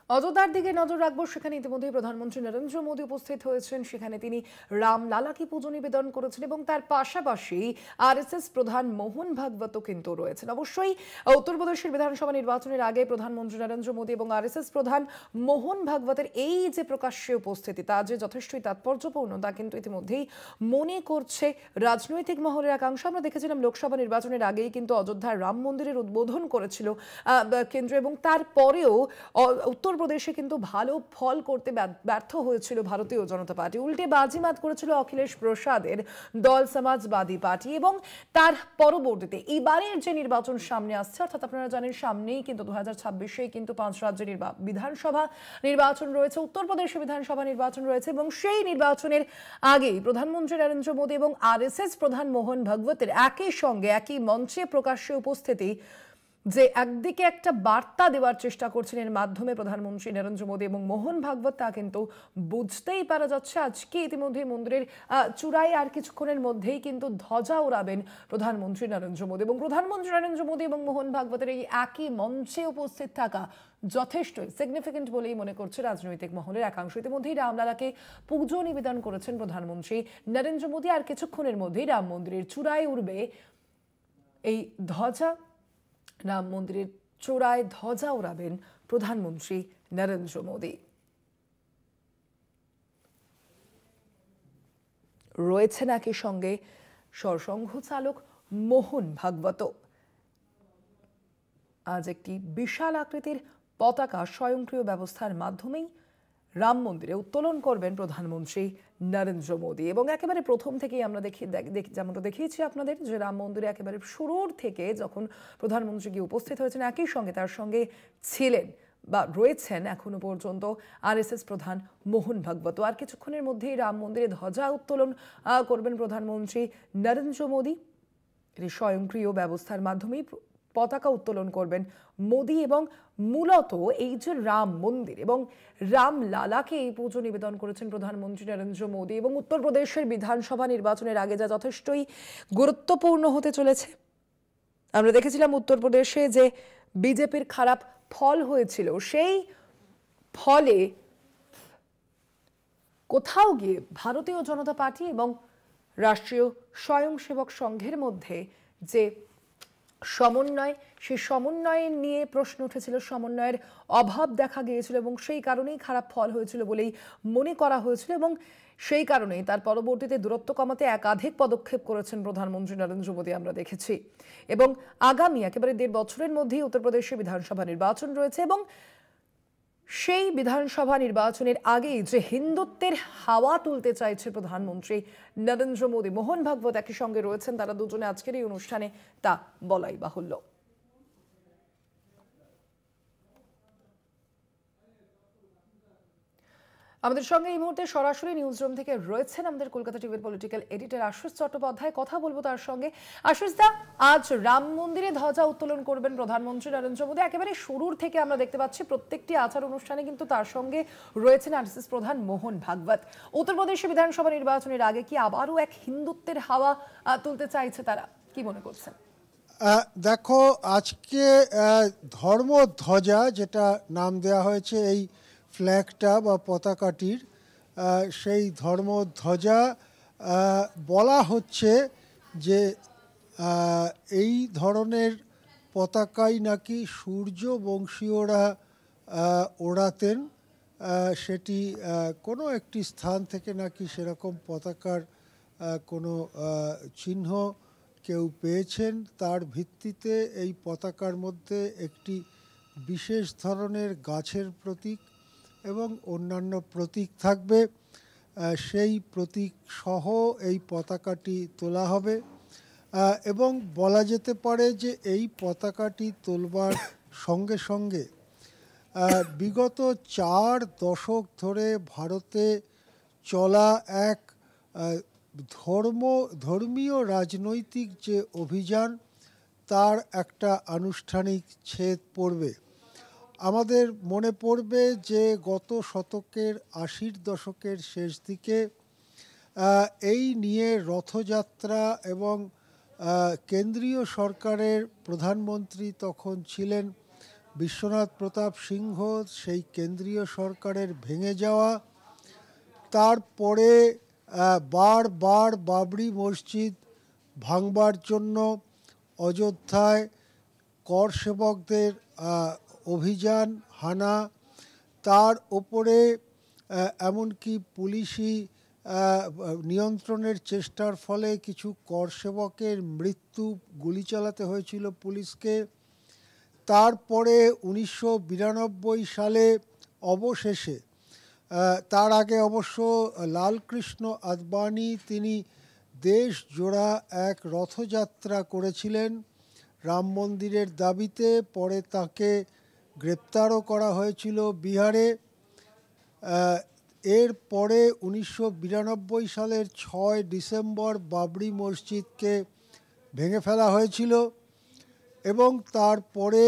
অযোধ্যার দিকে নজর রাখবো। সেখানে ইতিমধ্যেই প্রধানমন্ত্রী নরেন্দ্র মোদী উপস্থিত হয়েছেন। সেখানে তিনি রামলালাকে পুজো নিবেদন করেছেন এবং তার পাশাপাশি আরএসএস প্রধান মোহন ভাগবতও কিন্তু রয়েছেন। অবশ্যই উত্তরপ্রদেশের বিধানসভা নির্বাচনের আগে প্রধানমন্ত্রী নরেন্দ্র মোদী এবং আরএসএস প্রধান মোহন ভাগবতের এই যে প্রকাশ্যে উপস্থিতি, তা যে যথেষ্টই তাৎপর্যপূর্ণ তা কিন্তু ইতিমধ্যেই মনে করছে রাজনৈতিক মহলের একাংশ। আমরা দেখেছিলাম লোকসভা নির্বাচনের আগেই কিন্তু অযোধ্যার রাম মন্দিরের উদ্বোধন করেছিল কেন্দ্র, এবং তারপরেও উত্তরপ্রদেশে কিন্তু ভালো ফল করতে ব্যর্থ হয়েছিল ভারতীয় জনতা পার্টি। উল্টে বাজিমাত করেছিল অখিলেশ প্রসাদের দল সমাজবাদী পার্টি। এবং তার পরবর্তীতে এবারের যে নির্বাচন সামনে আসছে, অর্থাৎ আপনারা জানেন সামনেই কিন্তু 2026-এ কিন্তু 5 রাজ্যের বিধানসভা নির্বাচন রয়েছে, উত্তরপ্রদেশে বিধানসভা নির্বাচন রয়েছে, এবং সেই নির্বাচনের আগেই প্রধানমন্ত্রী নরেন্দ্র মোদী এবং আরএসএস প্রধান মোহন ভাগবতের একই সঙ্গে একই মঞ্চে প্রকাশ্যে উপস্থিতি যে একদিকে একটা বার্তা দেওয়ার চেষ্টা করছেন এর মাধ্যমে প্রধানমন্ত্রী নরেন্দ্র মোদী এবং মোহন ভাগবত, তা কিন্তু বুঝতেই পারা যাচ্ছে। আজকে ইতিমধ্যে মন্দিরের চূড়ায় আর কিছুক্ষণের মধ্যেই কিন্তু ধ্বজা ওড়াবেন প্রধানমন্ত্রী নরেন্দ্র মোদী, এবং প্রধানমন্ত্রী নরেন্দ্র মোদী এবং মোহন ভাগবতের এই একই মঞ্চে উপস্থিত থাকা যথেষ্ট সিগনিফিকেন্ট বলেই মনে করছে রাজনৈতিক মহলের একাংশ। ইতিমধ্যেই রামলালাকে পুজো নিবেদন করেছেন প্রধানমন্ত্রী নরেন্দ্র মোদী। আর কিছুক্ষণের মধ্যেই রাম মন্দিরের চূড়ায় উঠবে এই ধ্বজা। রাম মন্দিরের চূড়ায় ধ্বজা ওড়াবেন প্রধানমন্ত্রী নরেন্দ্র মোদী। রয়েছেন একই সঙ্গে সরসংঘ চালক মোহন ভাগবত। আজ একটি বিশাল আকৃতির পতাকা স্বয়ংক্রিয় ব্যবস্থার মাধ্যমেই রাম মন্দিরে উত্তোলন করবেন প্রধানমন্ত্রী নরেন্দ্র মোদী। এবং একেবারে প্রথম থেকেই আমরা যেমনটা দেখিয়েছি আপনাদের, যে রাম মন্দিরে একেবারে শুরুর থেকে যখন প্রধানমন্ত্রী গিয়ে উপস্থিত হয়েছেন, একই সঙ্গে তার সঙ্গে ছিলেন বা রয়েছেন এখনো পর্যন্ত আরএসএস প্রধান মোহন ভাগবত। আর কিছুক্ষণের মধ্যেই রাম মন্দিরে ধ্বজা উত্তোলন করবেন প্রধানমন্ত্রী নরেন্দ্র মোদী। এটি স্বয়ংক্রিয় ব্যবস্থার মাধ্যমেই পতাকা উত্তোলন করবেন মোদী। এবং মূলত এই যে রাম মন্দির এবং রামলালাকে এই পুজো নিবেদন করেছেন প্রধানমন্ত্রী নরেন্দ্র মোদী, এবং উত্তরপ্রদেশের বিধানসভা নির্বাচনের আগে যা যথেষ্টই গুরুত্বপূর্ণ হতে চলেছে। আমরা দেখেছিলাম উত্তরপ্রদেশে যে বিজেপির খারাপ ফল হয়েছিল, সেই ফলে কোথাও গিয়ে ভারতীয় জনতা পার্টি এবং রাষ্ট্রীয় স্বয়ংসেবক সংঘের মধ্যে যে সমন্বয়, সেই সমন্বয় নিয়ে প্রশ্ন উঠেছিল, সমন্বয়ের অভাব দেখা গিয়েছিল, এবং সেই কারণেই খারাপ ফল হয়েছিল বলেই মনে করা হয়েছিল। এবং সেই কারণেই তার পরবর্তীতে দূরত্ব কমাতে একাধিক পদক্ষেপ করেছেন প্রধানমন্ত্রী নরেন্দ্র মোদী, আমরা দেখেছি। এবং আগামী একেবারে 1.5 বছরের মধ্যেই উত্তরপ্রদেশে বিধানসভা নির্বাচন রয়েছে, এবং সেই বিধানসভা নির্বাচনের আগেই যে হিন্দুত্বের হাওয়া তুলতে চাইছে প্রধানমন্ত্রী নরেন্দ্র মোদী, মোহন ভাগবত একই সঙ্গে রয়েছেন, তারা দুজনে আজকের এই অনুষ্ঠানে, তা বলাই বাহুল্য। আমাদের সঙ্গে এই মুহূর্তে সরাসরি নিউজ রুম থেকে রয়েছেন আমাদের কলকাতা টিভির পলিটিক্যাল এডিটর আশুষ চট্টোপাধ্যায়। কথা বলবো তার সঙ্গে। আশুষ দা, আজ রাম মন্দিরে ধ্বজা উত্তোলন করবেন প্রধানমন্ত্রী নরেন্দ্র মোদী। একেবারে শুরুর থেকে আমরা দেখতে পাচ্ছি প্রত্যেকটি আচার অনুষ্ঠানে কিন্তু তার সঙ্গে রয়েছেন আরএসএস প্রধান মোহন ভাগবত। উত্তরপ্রদেশে বিধানসভা নির্বাচনের আগে কি আবারও এক হিন্দুত্বের হাওয়া তুলতে চাইছে তারা, কি মনে করছেন? দেখো, আজকে ধর্মধ্বজা যেটা নাম দেওয়া হয়েছে এই ফ্ল্যাগটা বা পতাকাটির, সেই ধর্মধ্বজা বলা হচ্ছে যে এই ধরনের পতাকাই নাকি সূর্যবংশীয়রা ওড়াতেন। সেটি কোনো একটি স্থান থেকে নাকি সেরকম পতাকার কোনো চিহ্ন কেউ পেয়েছেন, তার ভিত্তিতে এই পতাকার মধ্যে একটি বিশেষ ধরনের গাছের প্রতীক এবং অন্যান্য প্রতীক থাকবে। সেই প্রতীক সহ এই পতাকাটি তোলা হবে, এবং বলা যেতে পারে যে এই পতাকাটি তোলবার সঙ্গে সঙ্গে বিগত 4 দশক ধরে ভারতে চলা এক ধর্মীয় রাজনৈতিক যে অভিযান, তার একটা আনুষ্ঠানিক ছেদ পড়বে। আমাদের মনে পড়বে যে গত শতকের 80-র দশকের শেষ দিকে এই নিয়ে রথযাত্রা, এবং কেন্দ্রীয় সরকারের প্রধানমন্ত্রী তখন ছিলেন বিশ্বনাথ প্রতাপ সিংহ সেই কেন্দ্রীয় সরকারের ভেঙে যাওয়া, তারপরে বারবার বাবরি মসজিদ ভাঙবার জন্য অযোধ্যায় কর সেবকদের অভিযান হানা, তার ওপরে এমনকি পুলিশি নিয়ন্ত্রণের চেষ্টার ফলে কিছু কর সেবকের মৃত্যু, গুলি চালাতে হয়েছিল পুলিশকে। তারপরে 1992 সালে অবশেষে, তার আগে অবশ্য লালকৃষ্ণ আদবানি তিনি দেশ জোড়া এক রথযাত্রা করেছিলেন রাম মন্দিরের দাবিতে, পরে তাকে গ্রেপ্তারও করা হয়েছিল বিহারে। এর পরে 1992 সালের 6 ডিসেম্বর বাবরি মসজিদকে ভেঙে ফেলা হয়েছিল এবং তারপরে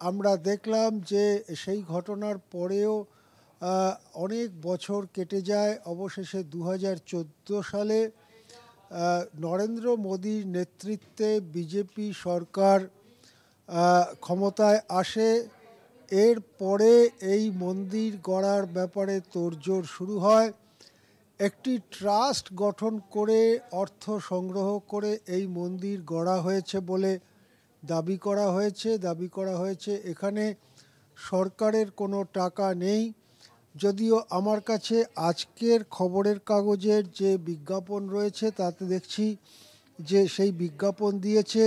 আমরা দেখলাম যে সেই ঘটনার পরেও অনেক বছর কেটে যায়। অবশেষে 2014 সালে নরেন্দ্র মোদীর নেতৃত্বে বিজেপি সরকার ক্ষমতায় আসে। এর পরে এই মন্দির গড়ার ব্যাপারে তোড়জোড় শুরু হয়। একটি ট্রাস্ট গঠন করে অর্থ সংগ্রহ করে এই মন্দির গড়া হয়েছে বলে দাবি করা হয়েছে। এখানে সরকারের কোনো টাকা নেই, যদিও আমার কাছে আজকের খবরের কাগজের যে বিজ্ঞাপন রয়েছে তাতে দেখছি যে সেই বিজ্ঞাপন দিয়েছে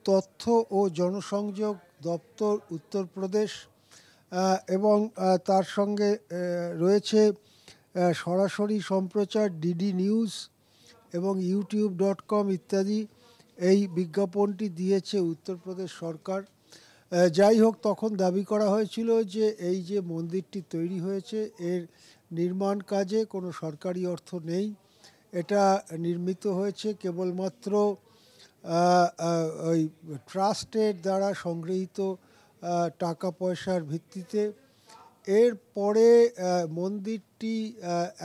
তথ্য ও জনসংযোগ দপ্তর উত্তরপ্রদেশ, এবং তার সঙ্গে রয়েছে সরাসরি সম্প্রচার ডিডি নিউজ এবং youtube.com ইত্যাদি। এই বিজ্ঞাপনটি দিয়েছে উত্তরপ্রদেশ সরকার। যাই হোক, তখন দাবি করা হয়েছিল যে এই যে মন্দিরটি তৈরি হয়েছে এর নির্মাণ কাজে কোনো সরকারি অর্থ নেই, এটা নির্মিত হয়েছে কেবলমাত্র ওই ট্রাস্টের দ্বারা সংগৃহীত টাকা পয়সার ভিত্তিতে। এর পরে মন্দিরটি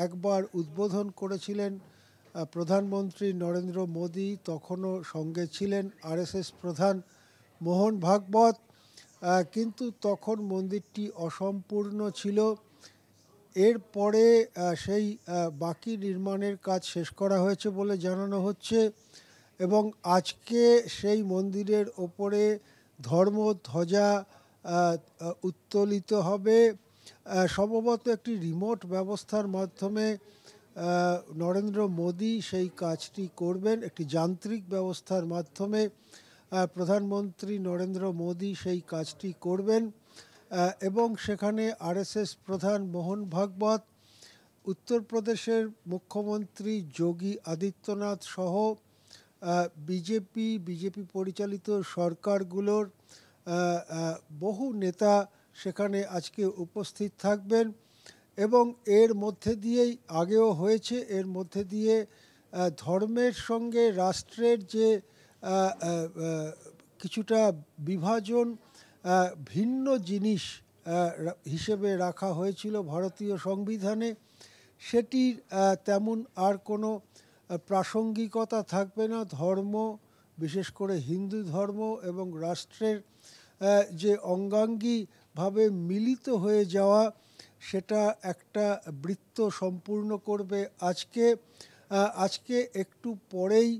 একবার উদ্বোধন করেছিলেন প্রধানমন্ত্রী নরেন্দ্র মোদী, তখনও সঙ্গে ছিলেন আরএসএস প্রধান মোহন ভাগবত, কিন্তু তখন মন্দিরটি অসম্পূর্ণ ছিল। এরপরে সেই বাকি নির্মাণের কাজ শেষ করা হয়েছে বলে জানানো হচ্ছে এবং আজকে সেই মন্দিরের ওপরে ধর্মধ্বজা উত্তোলিত হবে। সম্ভবত একটি রিমোট ব্যবস্থার মাধ্যমে নরেন্দ্র মোদী সেই কাজটি করবেন, একটি যান্ত্রিক ব্যবস্থার মাধ্যমে প্রধানমন্ত্রী নরেন্দ্র মোদী সেই কাজটি করবেন এবং সেখানে আরএসএস প্রধান মোহন ভাগবত, উত্তরপ্রদেশের মুখ্যমন্ত্রী যোগী আদিত্যনাথ সহ বিজেপি পরিচালিত সরকারগুলোর বহু নেতা সেখানে আজকে উপস্থিত থাকবেন এবং এর মধ্যে দিয়েই আগেও হয়েছে, এর মধ্যে দিয়ে ধর্মের সঙ্গে রাষ্ট্রের যে কিছুটা বিভাজন, ভিন্ন জিনিস হিসেবে রাখা হয়েছিল ভারতীয় সংবিধানে, সেটির তেমন আর কোনো প্রাসঙ্গিকতা থাকবে না। ধর্ম, বিশেষ করে হিন্দু ধর্ম এবং রাষ্ট্রের যে অঙ্গাঙ্গিভাবে মিলিত হয়ে যাওয়া, সেটা একটা বৃত্ত সম্পূর্ণ করবে আজকে একটু পরেই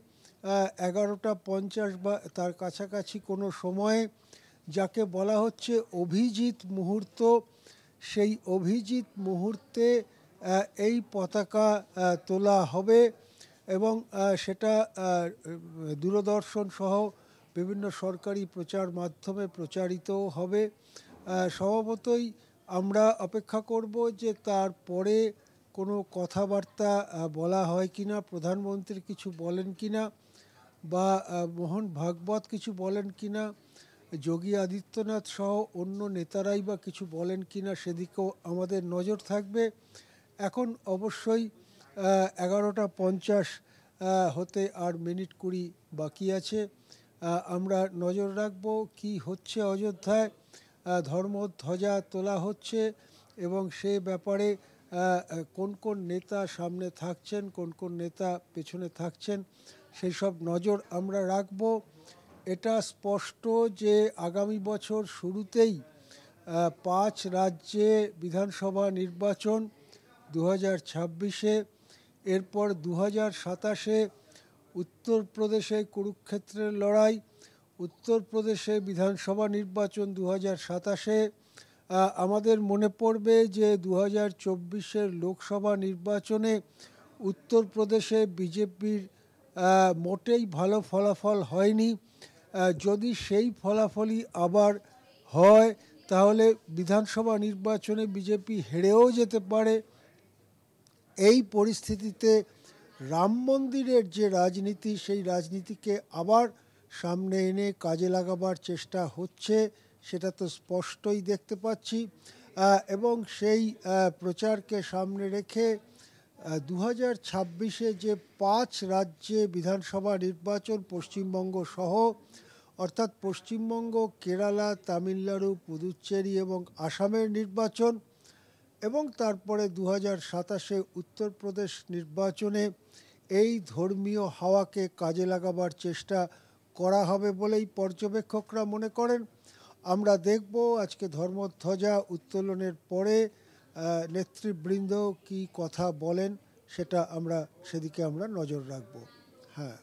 11:50 বা তার কাছাকাছি কোনো সময়ে যাকে বলা হচ্ছে অভিজিৎ মুহূর্ত, সেই অভিজিৎ মুহূর্তে এই পতাকা তোলা হবে এবং সেটা দূরদর্শন সহ বিভিন্ন সরকারি প্রচার মাধ্যমে প্রচারিতও হবে। স্বভাবতই আমরা অপেক্ষা করব যে তারপরে কোনো কথাবার্তা বলা হয় কিনা, প্রধানমন্ত্রী কিছু বলেন কিনা বা মোহন ভাগবত কিছু বলেন কিনা, যোগী আদিত্যনাথ সহ অন্য নেতারাই বা কিছু বলেন কিনা, সেদিকেও আমাদের নজর থাকবে। এখন অবশ্যই 11:50 হতে আর মিনিট 20 বাকি আছে। আমরা নজর রাখব কি হচ্ছে অযোধ্যায়। ধর্মধ্বজা তোলা হচ্ছে এবং সে ব্যাপারে কোন কোন নেতা সামনে থাকছেন, কোন কোন নেতা পেছনে থাকছেন, সেই সব নজর আমরা রাখব। এটা স্পষ্ট যে আগামী বছর শুরুতেই 5 রাজ্যে বিধানসভা নির্বাচন 2026-এ, এরপর 2027-এ উত্তরপ্রদেশে কুরুক্ষেত্রের লড়াই, উত্তরপ্রদেশে বিধানসভা নির্বাচন 2027-এ। আমাদের মনে পড়বে যে 2024-এর লোকসভা নির্বাচনে উত্তরপ্রদেশে বিজেপির মোটেই ভালো ফলাফল হয়নি। যদি সেই ফলাফলই আবার হয় তাহলে বিধানসভা নির্বাচনে বিজেপি হেরেও যেতে পারে। এই পরিস্থিতিতে রাম মন্দিরের যে রাজনীতি, সেই রাজনীতিকে আবার সামনে এনে কাজে লাগাবার চেষ্টা হচ্ছে, সেটা তো স্পষ্টই দেখতে পাচ্ছি। এবং সেই প্রচারকে সামনে রেখে 2026-এ যে 5 রাজ্যে বিধানসভা নির্বাচন পশ্চিমবঙ্গ সহ, অর্থাৎ পশ্চিমবঙ্গ, কেরালা, তামিলনাড়ু, পুদুচ্চেরি এবং আসামের নির্বাচন, এবং তারপরে 2027-এ উত্তরপ্রদেশ নির্বাচনে এই ধর্মীয় হাওয়াকে কাজে লাগাবার চেষ্টা করা হবে বলেই পর্যবেক্ষকরা মনে করেন। আমরা দেখব আজকে ধর্মধ্বজা উত্তোলনের পরে নেতৃবৃন্দ কি কথা বলেন, সেদিকে আমরা নজর রাখব। হ্যাঁ।